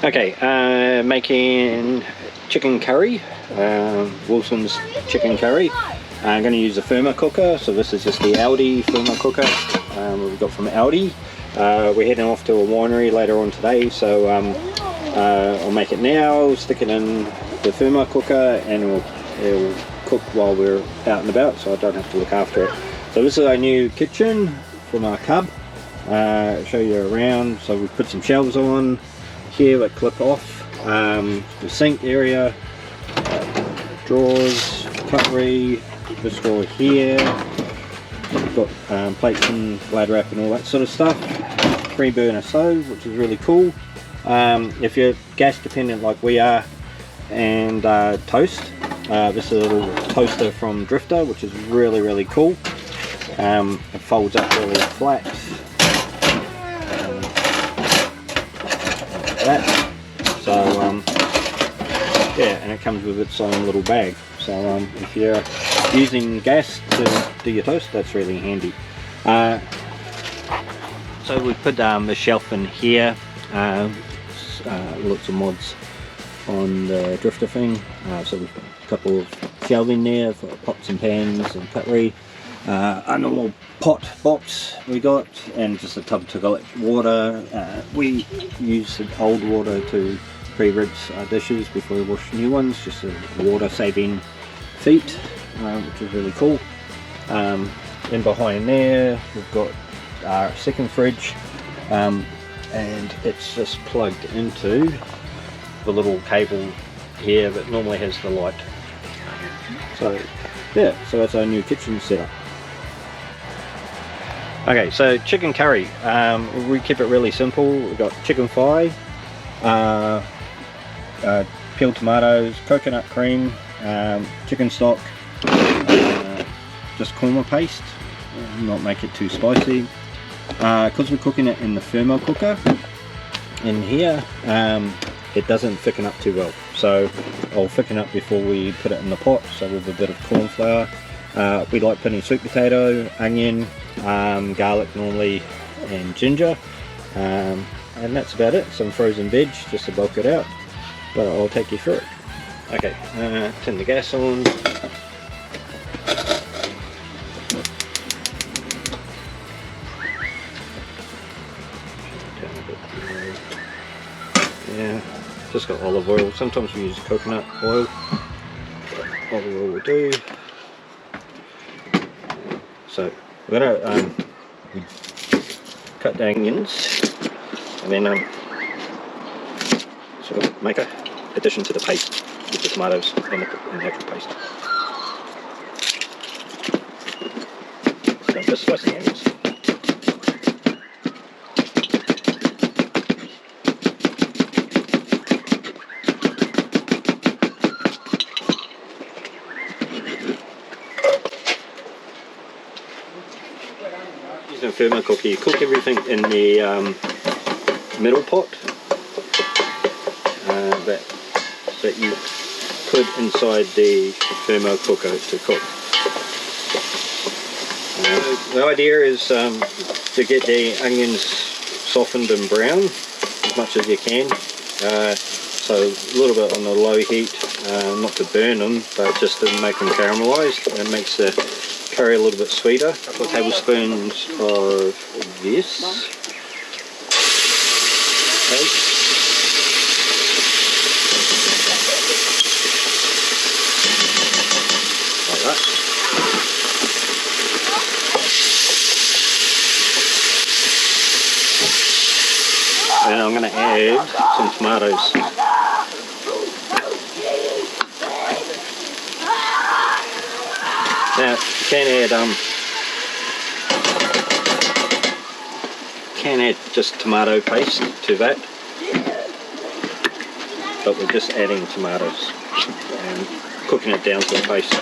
Okay, making chicken curry, Wilson's chicken curry. I'm going to use a thermo cooker, so this is just the Aldi thermo cooker we got from Aldi. We're heading off to a winery later on today, so I'll make it now, stick it in the thermo cooker, and it'll cook while we're out and about, so I don't have to look after it. So this is our new kitchen from our Cub. Show you around. So we put some shelves on here that clip off, the sink area, drawers, cutlery, this drawer here. We've got plates and glad wrap and all that sort of stuff. 3 burner stove, which is really cool. If you're gas dependent like we are, and toast, this is a little toaster from Drifter, which is really cool. It folds up really flat, like that. So yeah, and it comes with its own little bag. So if you're using gas to do your toast, that's really handy. So we put the shelf in here. Lots of mods on the Drifter thing. So we've got a couple of shelving there for pots and pans and cutlery. A normal pot box we got, and just a tub to collect water. We use old water to pre-rinse our dishes before we wash new ones, just a water saving feat, which is really cool. Then behind there we've got our second fridge, and it's just plugged into the little cable here that normally has the light. So yeah, so that's our new kitchen setup. Okay, so chicken curry, we keep it really simple. We've got chicken thigh, peeled tomatoes, coconut cream, chicken stock, just korma paste, not make it too spicy. Because we're cooking it in the thermo cooker in here, it doesn't thicken up too well, so I'll thicken up before we put it in the pot. So with a bit of corn flour, we like putting sweet potato, onion, garlic normally, and ginger, and that's about it. Some frozen veg just to bulk it out, but I'll take you through it. Okay, turn the gas on. Yeah, just got olive oil. Sometimes we use coconut oil, but olive oil will do. So we're gonna cut the onions, and then sort of make a addition to the paste with the tomatoes and the actual paste. So just slice the onions. Using a thermo cooker, you cook everything in the middle pot that you put inside the thermo cooker to cook. The idea is to get the onions softened and brown as much as you can. So a little bit on the low heat, not to burn them, but just to make them caramelized, and it makes the curry a little bit sweeter. A couple of tablespoons of this paste. Like that. And I'm going to add some tomatoes. Now you can add just tomato paste to that, but we're just adding tomatoes and cooking it down to the paste.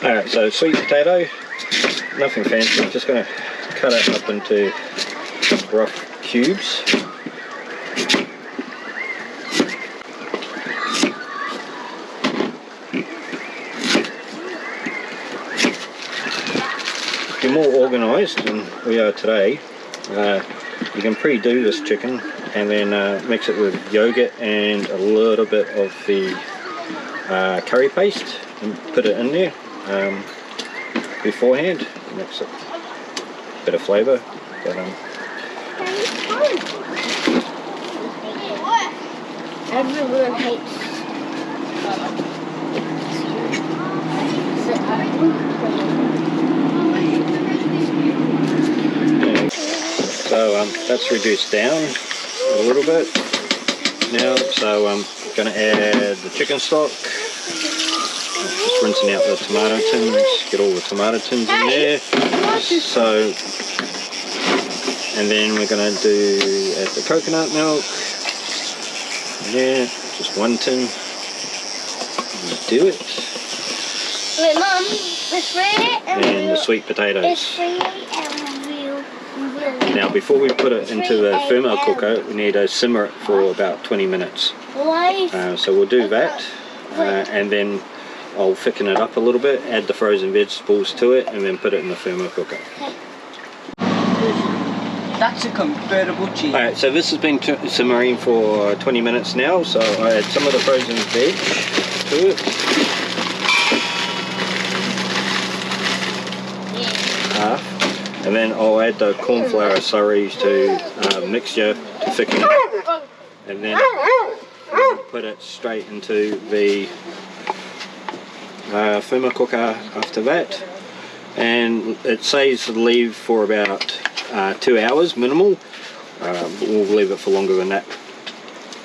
Alright, so sweet potato, nothing fancy, just going to cut it up into rough cubes. If you're more organised than we are today, You can pre-do this chicken and then mix it with yogurt and a little bit of the curry paste and put it in there beforehand. Makes it a bit of flavour. But, everyone hates yeah. So that's reduced down a little bit now, so I'm going to add the chicken stock. Just rinsing out the tomato tins, get all the tomato tins in there. So, and then we're going to add the coconut milk. Yeah, just one tin. Do it. Wait, Mum, it's ready. And the sweet potatoes. Now, before we put it into the thermo cooker, we need to simmer it for about 20 minutes. So we'll do that, and then I'll thicken it up a little bit, add the frozen vegetables to it, and then put it in the thermo cooker. That's a convertible cheese. Alright, so this has been simmering for 20 minutes now, so I add some of the frozen veg to it. Half. And then I'll add the corn flour slurries to mixture to thicken it. And then put it straight into the thermo cooker after that. And it says to leave for about 2 hours minimal, but we'll leave it for longer than that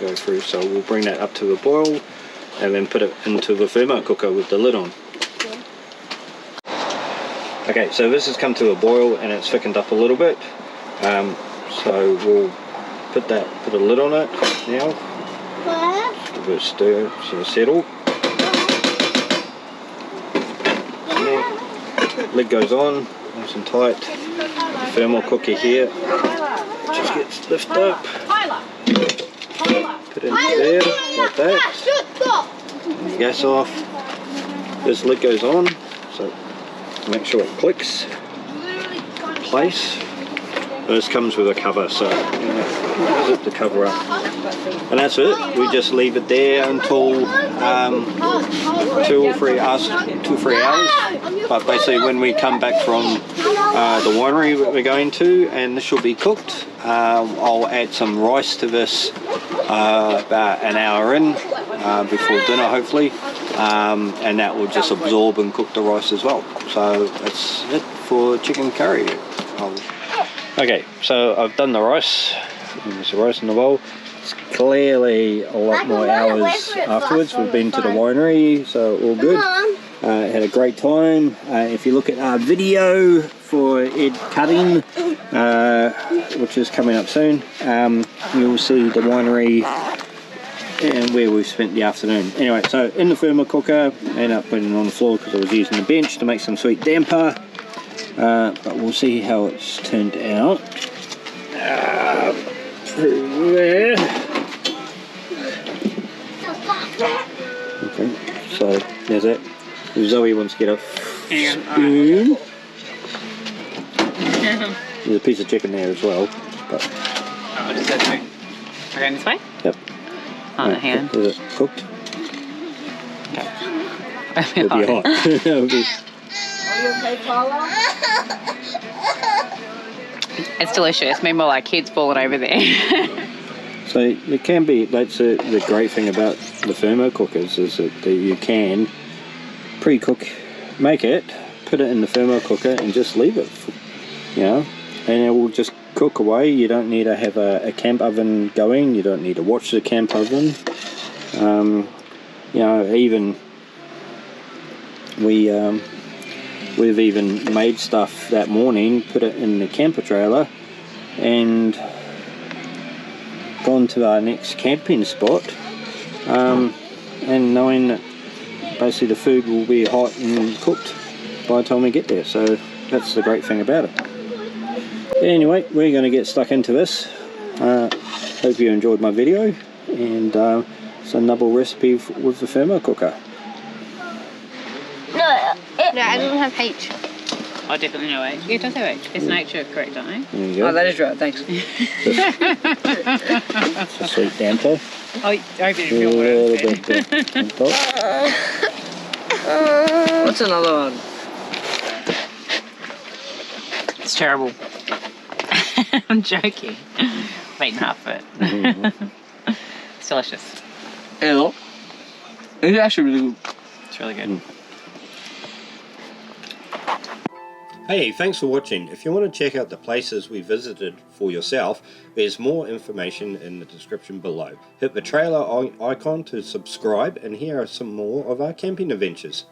go through. So we'll bring that up to the boil and then put it into the thermo cooker with the lid on. Okay, so this has come to a boil and it's thickened up a little bit, so we'll put a lid on it now. Give it a stir so it'll settle. Yeah. Lid goes on, nice and tight. The thermal cooker here just gets lifted up. Put it into there like that. Gas off. This lid goes on, so make sure it clicks in place. This comes with a cover, so zip the cover up. And that's it. We just leave it there until 2 or 3 hours. But basically when we come back from the winery that we're going to, and this will be cooked, I'll add some rice to this about an hour in, before dinner hopefully. And that will just absorb and cook the rice as well. So that's it for chicken curry. Okay, so I've done the rice. There's the rice in the bowl. It's clearly a lot more hours afterwards. We've been to the winery, so all good. Had a great time. If you look at our video for Ed cutting, which is coming up soon, you'll see the winery and where we've spent the afternoon. Anyway, so in the thermo cooker, I ended up putting it on the floor because I was using the bench to make some sweet damper. But we'll see how it's turned out. Through there. Okay, so there's it. Zoe wants to get a spoon. There's a piece of chicken there as well. But what is that doing? We're going this way? Yep. On the hand. Is it cooked? Okay. It'll be hot. It'll be... It's delicious. Meanwhile, like kids falling over there. So it can be, that's the great thing about the thermo cookers, is that you can pre-cook, make it, put it in the thermo cooker and just leave it, you know, and it will just cook away. You don't need to have a camp oven going, you don't need to watch the camp oven. You know, even we've even made stuff that morning, put it in the camper trailer and gone to our next camping spot, and knowing that basically the food will be hot and cooked by the time we get there. So that's the great thing about it. Anyway, we're going to get stuck into this. Hope you enjoyed my video, and it's another recipe with the thermo cooker. No, I don't have H. I definitely know H. Yeah, it does have H. It's nature, correct, don't they? There you go. Oh, that is right. Thanks. It's a sweet Danto. Oh, I hope you A didn't feel what I little was bit saying. on top. What's another one? It's terrible. I'm joking. I've eaten half of it. It's delicious. Hey, look. It's actually really good. It's really good. Hey, thanks for watching. If you want to check out the places we visited for yourself, there's more information in the description below. Hit the trailer icon to subscribe, and here are some more of our camping adventures.